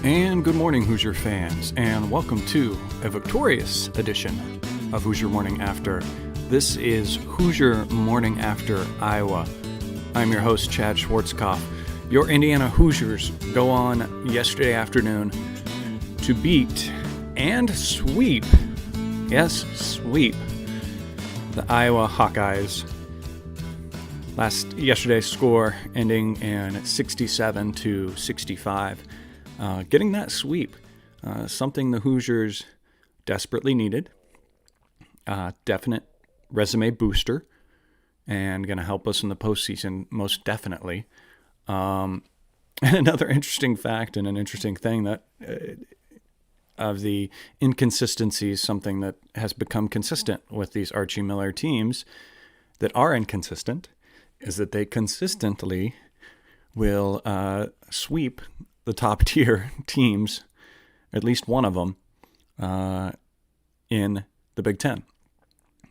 And good morning, Hoosier fans, and welcome to a victorious edition of Hoosier Morning After. This is Hoosier Morning After Iowa. I'm your host, Chad Schwarzkopf. Your Indiana Hoosiers go on yesterday afternoon to beat and sweep, yes, sweep, the Iowa Hawkeyes. Yesterday's score ending in 67-65. Getting that sweep, something the Hoosiers desperately needed. Definite resume booster, and going to help us in the postseason most definitely. And another interesting fact and an interesting thing that of the inconsistencies, something that has become consistent with these Archie Miller teams that are inconsistent, is that they consistently will sweep the top tier teams, at least one of them, in the Big Ten.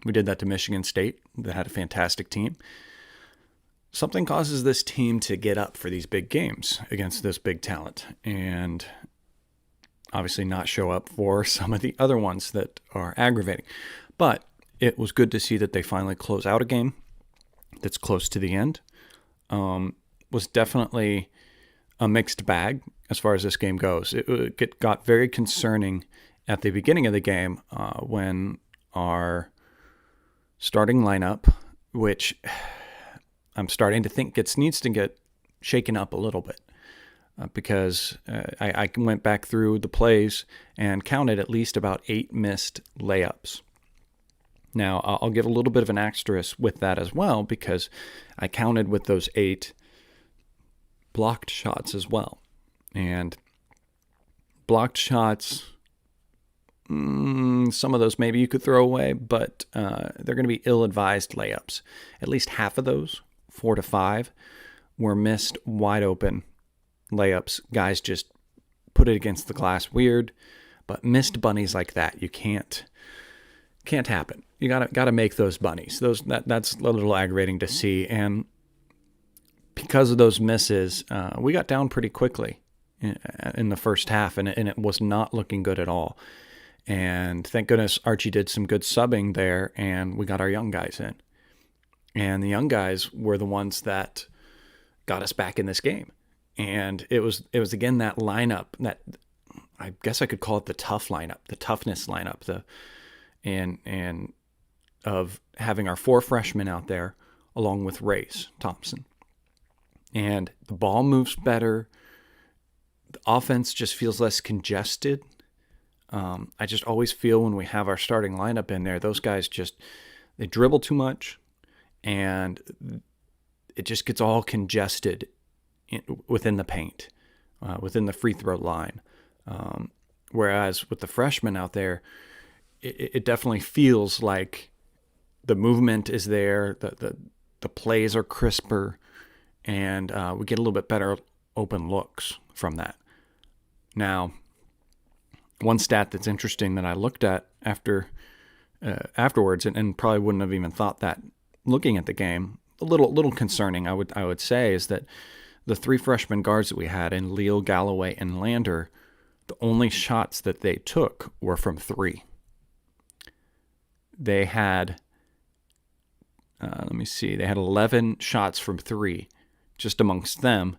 We did that to Michigan State. They had a fantastic team. Something causes this team to get up for these big games against this big talent and obviously not show up for some of the other ones that are aggravating. But it was good to see that they finally close out a game that's close to the end. Was definitely a mixed bag as far as this game goes. It got very concerning at the beginning of the game when our starting lineup, which I'm starting to think needs to get shaken up a little bit because I went back through the plays and counted at least about 8 missed layups. Now, I'll give a little bit of an asterisk with that as well because I counted with those 8 blocked shots as well. And blocked shots, some of those maybe you could throw away, but they're going to be ill-advised layups. At least half of those, 4 to 5, were missed wide open layups. Guys just put it against the glass weird, but missed bunnies like that, you can't happen. You gotta make those bunnies. That's a little aggravating to see, and because of those misses, we got down pretty quickly in the first half, and it was not looking good at all. And thank goodness Archie did some good subbing there, and we got our young guys in. And the young guys were the ones that got us back in this game. And it was again that lineup that I guess I could call it the tough lineup, the toughness lineup, and of having our 4 freshmen out there along with Race Thompson. And the ball moves better. The offense just feels less congested. I just always feel when we have our starting lineup in there, those guys they dribble too much, and it just gets all congested within the paint, within the free throw line. Whereas with the freshmen out there, it definitely feels like the movement is there, the plays are crisper, and we get a little bit better open looks from that. Now, one stat that's interesting that I looked at afterwards, and probably wouldn't have even thought that looking at the game, a little concerning, I would say, is that the 3 freshman guards that we had in Leal, Galloway, and Lander, the only shots that they took were from 3. They had, they had 11 shots from 3 just amongst them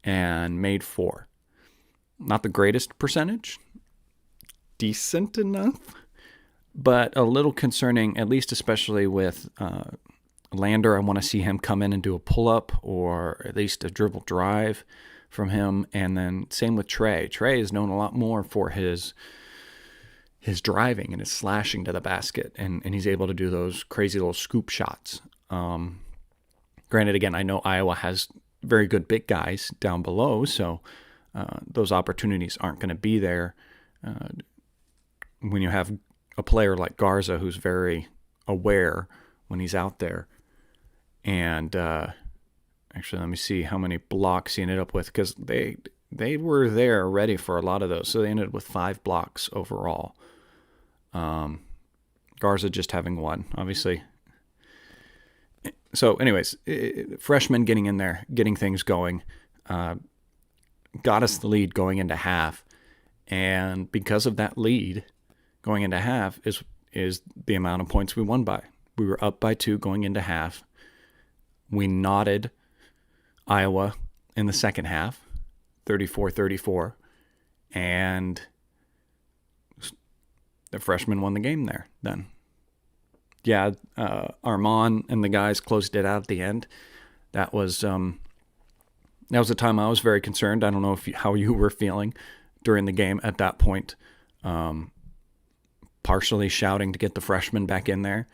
and made 4. Not the greatest percentage, decent enough, but a little concerning, at least especially with Lander. I want to see him come in and do a pull-up or at least a dribble drive from him. And then same with Trey. Trey is known a lot more for his driving and his slashing to the basket, and he's able to do those crazy little scoop shots. Granted, again, I know Iowa has very good big guys down below, so those opportunities aren't going to be there when you have a player like Garza who's very aware when he's out there. And actually, let me see how many blocks he ended up with, because they were there ready for a lot of those. So they ended up with 5 blocks overall. Garza just having 1, obviously. So anyways, freshmen getting in there, getting things going, got us the lead going into half. And because of that lead going into half is the amount of points we won by. We were up by 2 going into half. We knotted Iowa in the second half, 34-34, and the freshmen won the game there then. Yeah, Armand and the guys closed it out at the end. That was a time I was very concerned. I don't know how you were feeling during the game at that point. Partially shouting to get the freshmen back in there.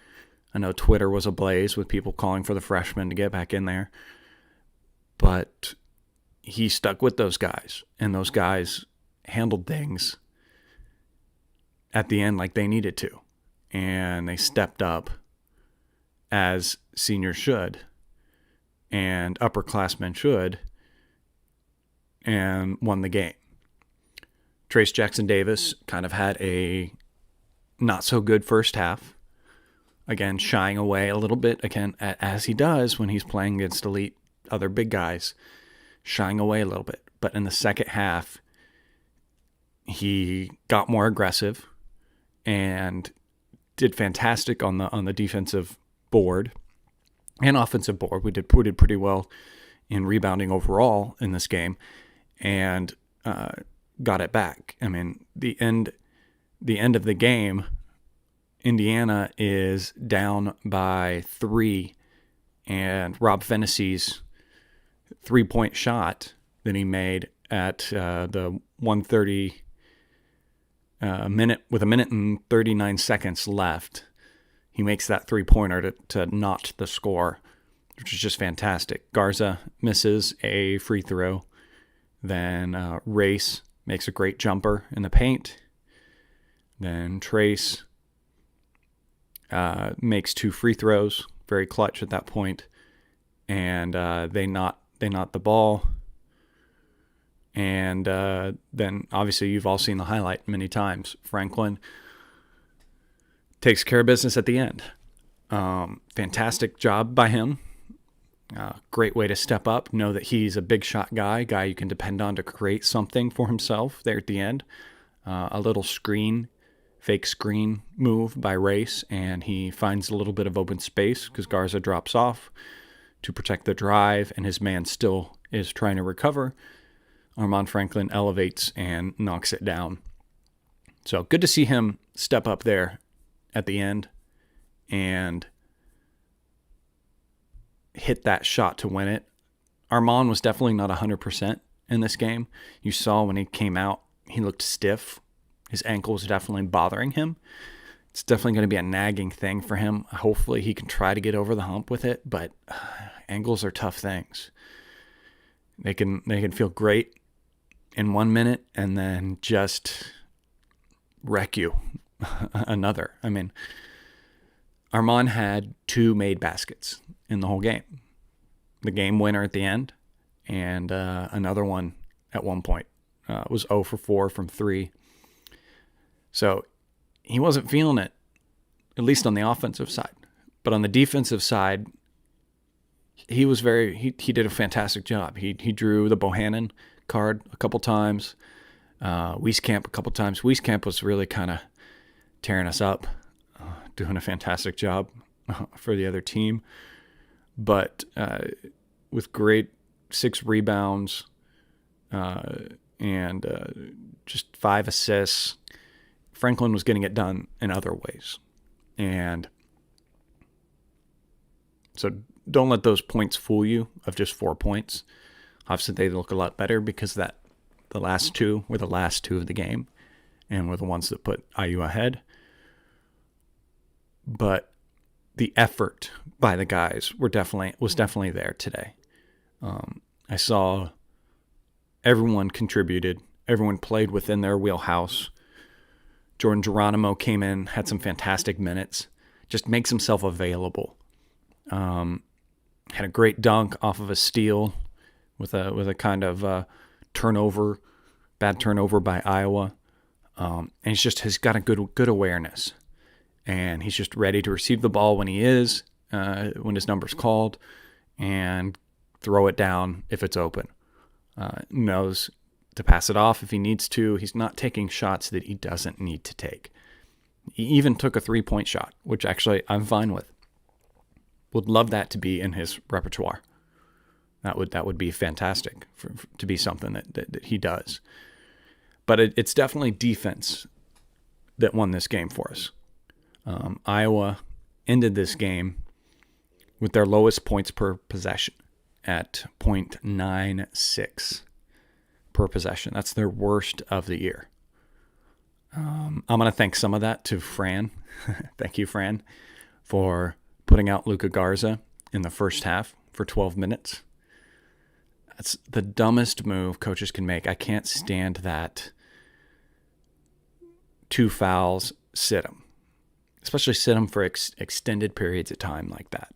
I know Twitter was ablaze with people calling for the freshmen to get back in there. But he stuck with those guys, and those guys handled things at the end like they needed to. And they stepped up as seniors should and upperclassmen should and won the game. Trace Jackson Davis kind of had a not so good first half. Again, shying away a little bit, again, as he does when he's playing against elite other big guys, shying away a little bit. But in the second half, he got more aggressive and did fantastic on the defensive board and offensive board. We did pretty well in rebounding overall in this game, and got it back. I mean, the end of the game, Indiana is down by 3, and Rob Fennessy's 3-point shot that he made at the 1:30 minute with a minute and 39 seconds left. He makes that 3-pointer to notch the score, which is just fantastic. Garza misses a free throw. Then Race makes a great jumper in the paint. Then Trace makes 2 free throws, very clutch at that point. And they knot the ball. And then obviously you've all seen the highlight many times. Franklin takes care of business at the end. Fantastic job by him. Great way to step up. Know that he's a big shot guy you can depend on to create something for himself there at the end. A little fake screen move by Race, and he finds a little bit of open space because Garza drops off to protect the drive, and his man still is trying to recover. Armand Franklin elevates and knocks it down. So good to see him step up there at the end and hit that shot to win it. Armand was definitely not 100% in this game. You saw when he came out, he looked stiff. His ankle was definitely bothering him. It's definitely going to be a nagging thing for him. Hopefully he can try to get over the hump with it, but ankles are tough things. They can feel great in 1 minute and then just wreck you another. I mean, Armand had 2 made baskets in the whole game. The game winner at the end, and another one at one point. Was 0 for 4 from 3. So he wasn't feeling it, at least on the offensive side. But on the defensive side, he did a fantastic job. He drew the Bohannon card a couple times, Wieskamp a couple times. Wieskamp was really kind of tearing us up, doing a fantastic job for the other team. But with great 6 rebounds and just 5 assists, Franklin was getting it done in other ways. And so don't let those points fool you of just 4 points. Obviously, they look a lot better because the last 2 were the last 2 of the game and were the ones that put IU ahead. But the effort by the guys was definitely there today. I saw everyone contributed. Everyone played within their wheelhouse. Jordan Geronimo came in, had some fantastic minutes, just makes himself available. Had a great dunk off of a steal with a kind of bad turnover by Iowa. And he's got a good awareness. And he's just ready to receive the ball when his number's called, and throw it down if it's open. Knows to pass it off if he needs to. He's not taking shots that he doesn't need to take. He even took a 3-point shot, which actually I'm fine with. Would love that to be in his repertoire. That would be fantastic to be something that he does. But it's definitely defense that won this game for us. Iowa ended this game with their lowest points per possession at 0.96 per possession. That's their worst of the year. I'm going to thank some of that to Fran. Thank you, Fran, for putting out Luka Garza in the first half for 12 minutes. That's the dumbest move coaches can make. I can't stand that. 2 fouls, sit him. Especially sit him for extended periods of time like that.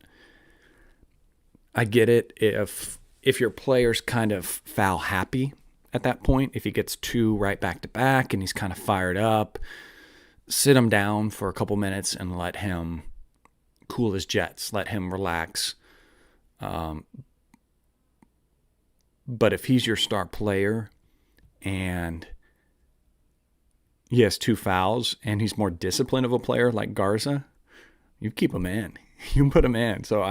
I get it if your player's kind of foul happy at that point, if he gets 2 right back to back and he's kind of fired up, sit him down for a couple minutes and let him cool his jets, let him relax. But if he's your star player and he has 2 fouls and he's more disciplined of a player like Garza, you keep him in. You put him in. So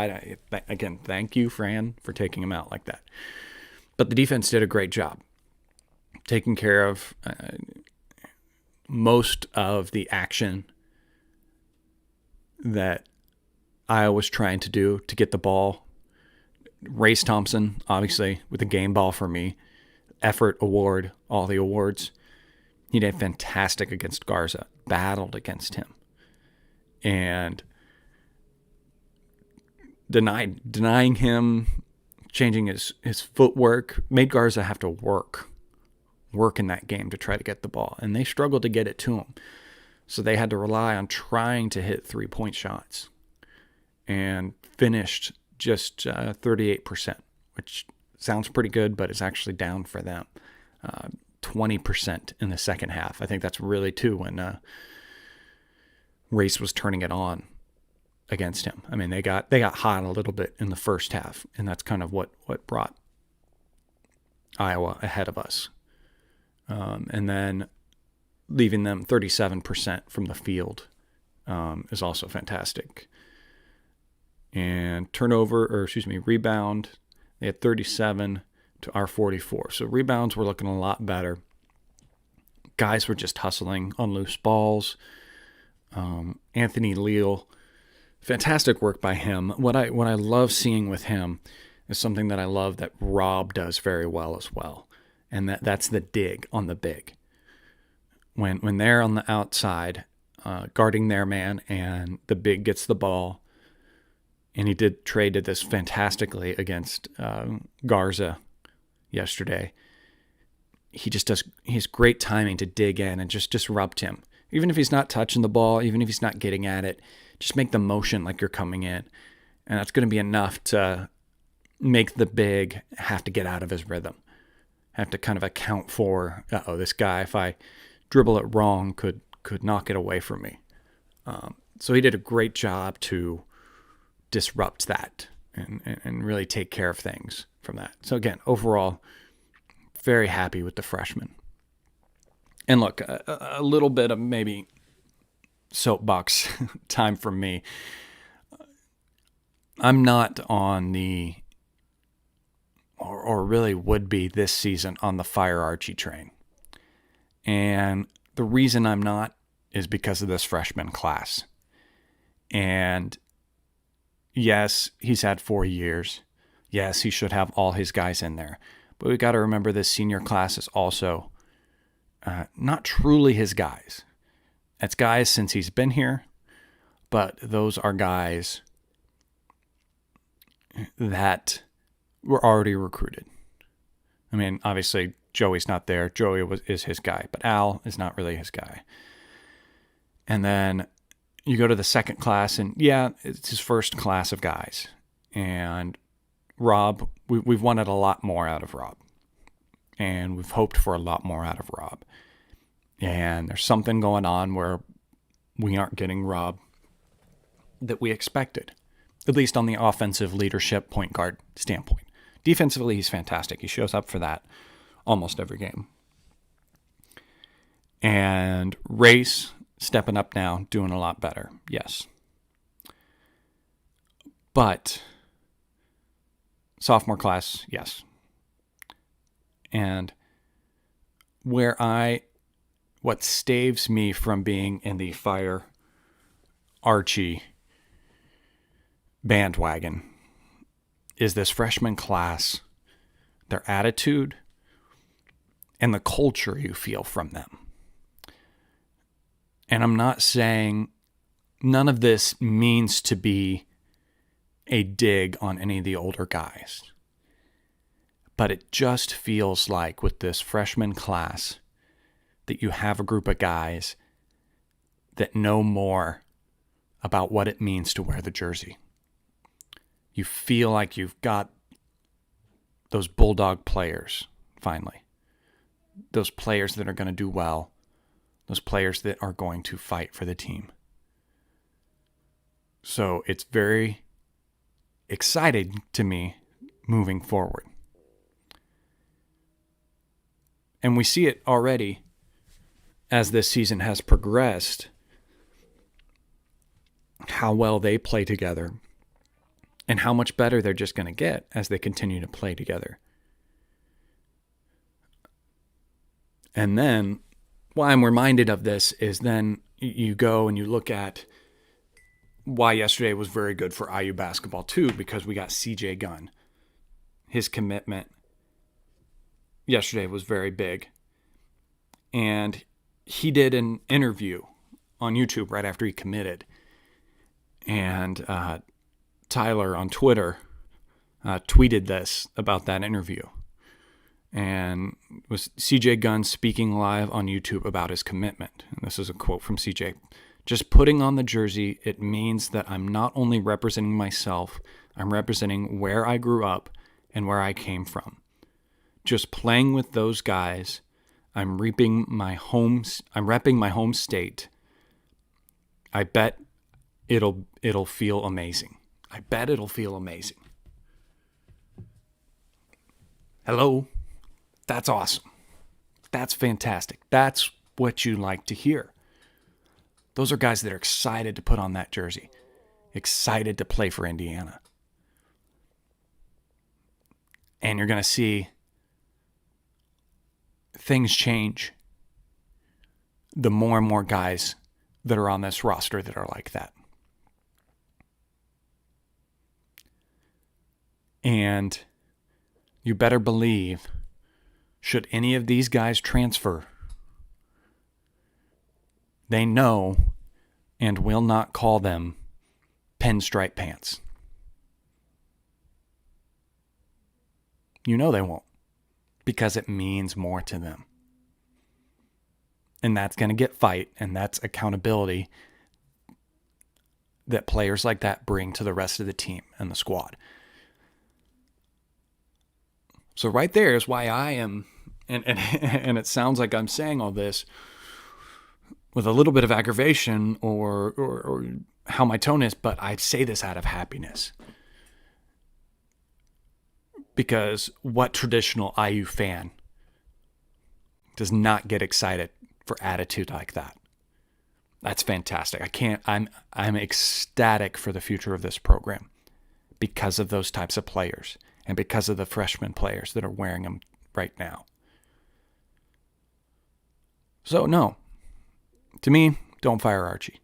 again, thank you, Fran, for taking him out like that. But the defense did a great job taking care of most of the action that Iowa was trying to do to get the ball. Race Thompson, obviously, with the game ball for me. Effort award, all the awards. He did fantastic against Garza, battled against him. And denying him, changing his footwork, made Garza have to work in that game to try to get the ball. And they struggled to get it to him. So they had to rely on trying to hit 3-point shots. And finished just 38%, which sounds pretty good, but it's actually down for them. 20% in the second half. I think that's really too when Race was turning it on against him. I mean, they got hot a little bit in the first half, and that's kind of what brought Iowa ahead of us. And then leaving them 37% from the field is also fantastic. And rebound, they had 37 to our 44. So rebounds were looking a lot better. Guys were just hustling on loose balls. Anthony Leal, fantastic work by him. What I love seeing with him is something that I love that Rob does very well as well. And that's the dig on the big. When they're on the outside guarding their man and the big gets the ball, and Trey did this fantastically against Garza yesterday. He has great timing to dig in and just disrupt him. Even if he's not touching the ball, even if he's not getting at it, just make the motion like you're coming in. And that's going to be enough to make the big have to get out of his rhythm. Have to kind of account for, this guy, if I dribble it wrong, could knock it away from me. So he did a great job to disrupt that and really take care of things from that. So again, overall, very happy with the freshman. And look, a little bit of maybe soapbox time from me. I'm not on the, or really would be this season, on the Fire Archie train. And the reason I'm not is because of this freshman class. And yes, he's had 4 years. Yes, he should have all his guys in there. But we got to remember this senior class is also not truly his guys. It's guys since he's been here, but those are guys that were already recruited. I mean, obviously, Joey's not there. Joey is his guy, but Al is not really his guy. And then you go to the second class, and yeah, it's his first class of guys. And Rob, we've wanted a lot more out of Rob. And we've hoped for a lot more out of Rob. And there's something going on where we aren't getting Rob that we expected, at least on the offensive leadership point guard standpoint. Defensively, he's fantastic. He shows up for that almost every game. And Race stepping up now, doing a lot better. Yes. But sophomore class, yes. And what staves me from being in the Fire Archie bandwagon is this freshman class, their attitude, and the culture you feel from them. And I'm not saying none of this means to be a dig on any of the older guys. But it just feels like with this freshman class that you have a group of guys that know more about what it means to wear the jersey. You feel like you've got those bulldog players, finally. Those players that are going to do well. Those players that are going to fight for the team. So it's very exciting to me moving forward. And we see it already as this season has progressed, how well they play together and how much better they're just going to get as they continue to play together. And then why I'm reminded of this is then you go and you look at why yesterday was very good for IU basketball too, because we got CJ Gunn. His commitment yesterday was very big. And he did an interview on YouTube right after he committed. And Tyler on Twitter tweeted this about that interview. And it was CJ Gunn speaking live on YouTube about his commitment. And this is a quote from CJ. "Just putting on the jersey, it means that I'm not only representing myself, I'm representing where I grew up and where I came from. Just playing with those guys, I'm repping my home state. I bet it'll feel amazing. I bet it'll feel amazing." Hello? That's awesome. That's fantastic. That's what you like to hear. Those are guys that are excited to put on that jersey, excited to play for Indiana. And you're going to see things change the more and more guys that are on this roster that are like that. And you better believe, should any of these guys transfer, they know and will not call them pinstripe pants. You know they won't, because it means more to them. And that's going to get fight, and that's accountability that players like that bring to the rest of the team and the squad. So right there is why I am, and it sounds like I'm saying all this with a little bit of aggravation or how my tone is, but I say this out of happiness. Because what traditional IU fan does not get excited for attitude like that? That's fantastic. I'm ecstatic for the future of this program because of those types of players and because of the freshman players that are wearing them right now. So no, to me, don't fire Archie.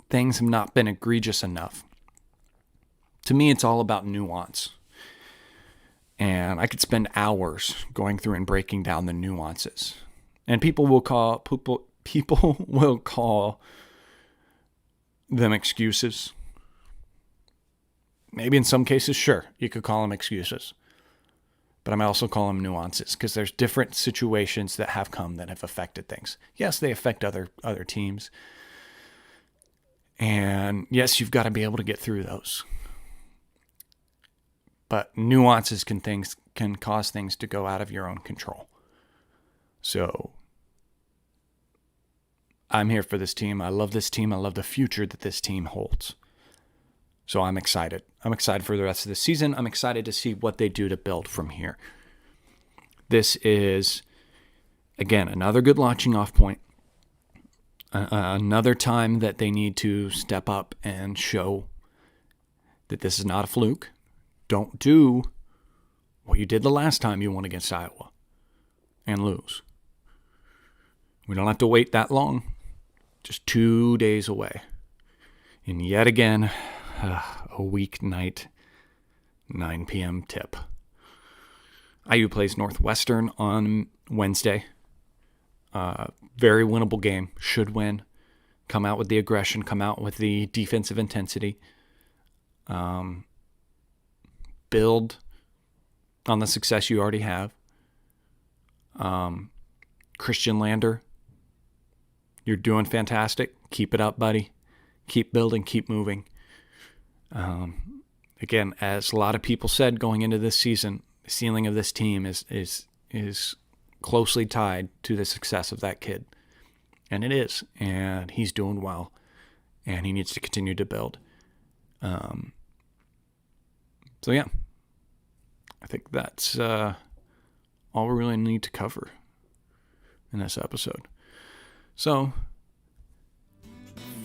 Things have not been egregious enough. To me, it's all about nuance. And I could spend hours going through and breaking down the nuances. And people will call them excuses. Maybe in some cases, sure, you could call them excuses. But I might also call them nuances, because there's different situations that have come that have affected things. Yes, they affect other teams. And yes, you've got to be able to get through those. But nuances can cause things to go out of your own control. So I'm here for this team. I love this team. I love the future that this team holds. So I'm excited. I'm excited for the rest of the season. I'm excited to see what they do to build from here. This is again, another good launching off point. Another time that they need to step up and show that this is not a fluke. Don't do what you did the last time you won against Iowa and lose. We don't have to wait that long. Just 2 days away. And yet again, a weeknight 9 p.m. tip. IU plays Northwestern on Wednesday. Very winnable game. Should win. Come out with the aggression. Come out with the defensive intensity. Build on the success you already have. Christian Lander, you're doing fantastic. Keep it up, buddy. Keep building. Keep moving. Again, as a lot of people said going into this season, the ceiling of this team is closely tied to the success of that kid. And it is. And he's doing well. And he needs to continue to build. So, yeah. I think that's all we really need to cover in this episode. So,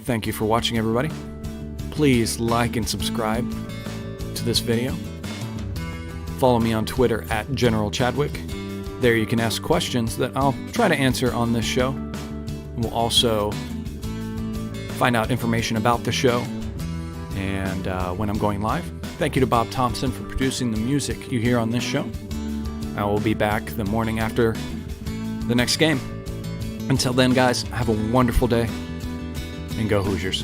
thank you for watching, everybody. Please like and subscribe to this video. Follow me on Twitter at General Chadwick. There you can ask questions that I'll try to answer on this show. We'll also find out information about the show and when I'm going live. Thank you to Bob Thompson for producing the music you hear on this show. I will be back the morning after the next game. Until then, guys, have a wonderful day and go Hoosiers.